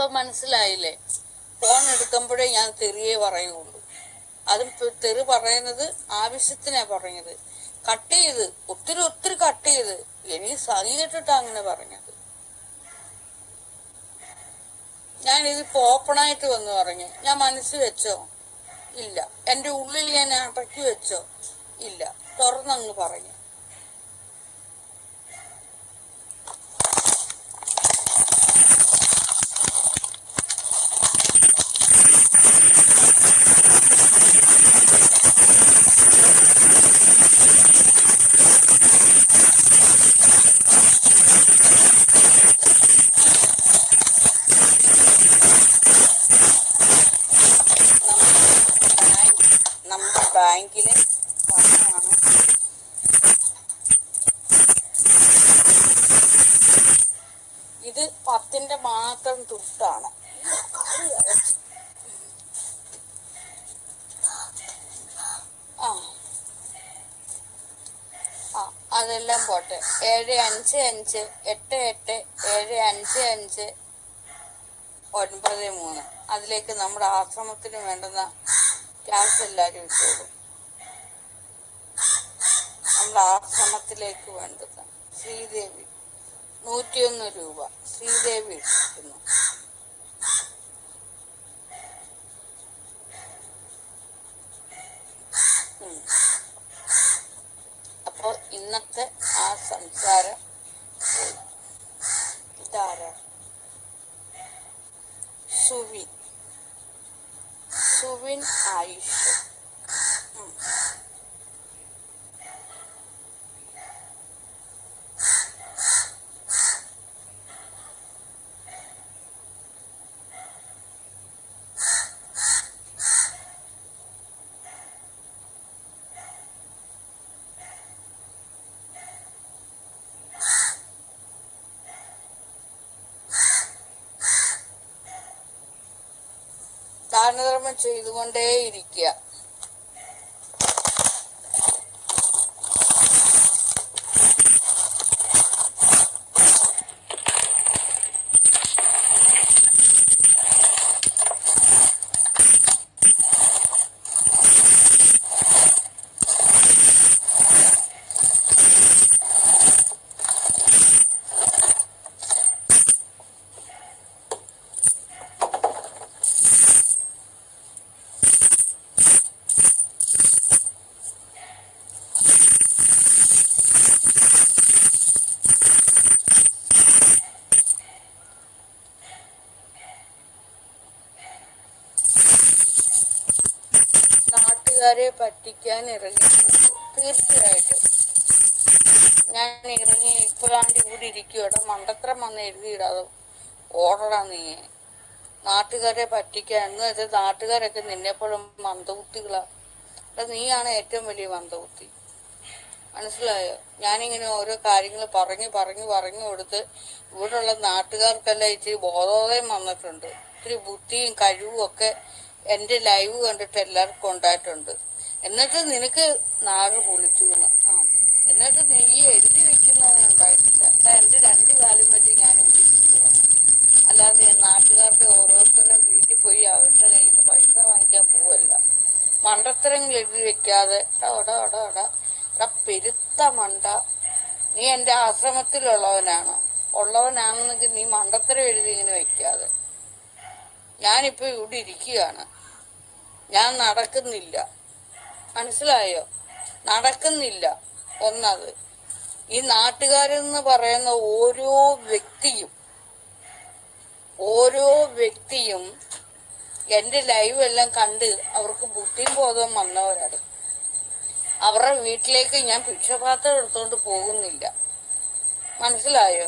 ഇപ്പൊ മനസ്സിലായില്ലേ? ഫോൺ എടുക്കുമ്പോഴേ ഞാൻ തെറിയേ പറയുള്ളൂ. അതും തെറി പറയുന്നത് ആവശ്യത്തിനാ പറഞ്ഞത്. കട്ട് ചെയ്ത് ഒത്തിരി കട്ട് ചെയ്ത് എനിക്ക് സഹിച്ചിട്ടാ അങ്ങനെ പറഞ്ഞത്. ഞാൻ ഇതിപ്പോ ഓപ്പണായിട്ട് വന്ന് പറഞ്ഞു. ഞാൻ മനസ്സിൽ വെച്ചോ? ഇല്ല. എന്റെ ഉള്ളിൽ ഞാൻ അടക്കി വെച്ചോ? ഇല്ല. തുറന്നങ്ങ് പറഞ്ഞു. നമ്മുടെ ബാങ്കിലെ പണമാണ്. ഇത് 10ന്റെ മാത്രം തുട്ടാണ്. അതെല്ലാം പോട്ടെ. 7588755593 അതിലേക്ക് നമ്മുടെ ആശ്രമത്തിന് വേണ്ടുന്ന ക്യാഷ് എല്ലാരും ഇട്ടോളും. നമ്മുടെ ആശ്രമത്തിലേക്ക് വേണ്ടുന്ന ശ്രീദേവി 101 രൂപ ശ്രീദേവി ഇട്ടിരിക്കുന്നു. അപ്പൊ ഇന്നത്തെ ആ സംസാരം ഇതാരാ? സുവിൻ ആയുഷ്. ദാനധർമ്മം ചെയ്തുകൊണ്ടേയിരിക്കുക. നാട്ടുകാരെ പറ്റിക്കാൻ ഇറങ്ങിയിട്ടുണ്ട്. തീർച്ചയായിട്ടും ഞാൻ ഇറങ്ങി ഇപ്പോഴാണ്ട് ഇവിടെ ഇരിക്കുവിടെ. മണ്ടത്തരം വന്ന് എഴുതിയിടാതെ ഓടടാ നീ. നാട്ടുകാരെ പറ്റിക്കാൻ എന്ന് വെച്ചാൽ നാട്ടുകാരൊക്കെ നിന്നെപ്പോഴും മന്ദബുദ്ധികളാ. നീയാണ് ഏറ്റവും വലിയ മന്ദബുദ്ധി. മനസ്സിലായോ? ഞാനിങ്ങനെ ഓരോ കാര്യങ്ങൾ പറഞ്ഞു കൊടുത്ത് ഇവിടെയുള്ള നാട്ടുകാർക്കെല്ലാം ഇച്ചിരി ബോധോദയം വന്നിട്ടുണ്ട്. ഇത്തിരി ബുദ്ധിയും കഴിവും ഒക്കെ എന്റെ ലൈവ് കണ്ടിട്ട് എല്ലാവർക്കും ഉണ്ടായിട്ടുണ്ട്. എന്നിട്ട് നിനക്ക് നാട് പൊളിച്ചു. എന്നിട്ട് നീ എഴുതി വെക്കുന്നവനുണ്ടായിട്ടില്ല. എന്റെ 2 കാലം വെച്ച് ഞാനിവിടെ ഇരിക്കുക. അല്ലാതെ നാട്ടുകാരുടെ ഓരോരുത്തരുടെയും വീട്ടിൽ പോയി അവരുടെ കയ്യിൽ നിന്ന് പൈസ വാങ്ങിക്കാൻ പോവല്ല. മണ്ടത്തരങ്ങൾ എഴുതി വെക്കാതെ പെരുത്ത മണ്ട. നീ എന്റെ ഉള്ളവനാണെന്നെങ്കിൽ നീ മണ്ടത്തരം എഴുതി ഇങ്ങനെ വെക്കാതെ. ഞാനിപ്പോ ഇവിടെ ഇരിക്കുകയാണ്. ഞാൻ നടക്കുന്നില്ല. മനസ്സിലായോ? നടക്കുന്നില്ല. ഒന്നത് ഈ നാട്ടുകാരെന്ന് പറയുന്ന ഓരോ വ്യക്തിയും എന്റെ ലൈവ് എല്ലാം കണ്ട് അവർക്ക് ബുദ്ധിയും ബോധവും വന്നവരാണ്. അവരുടെ വീട്ടിലേക്ക് ഞാൻ ഭിക്ഷപാത്രം എടുത്തോണ്ട് പോകുന്നില്ല. മനസ്സിലായോ?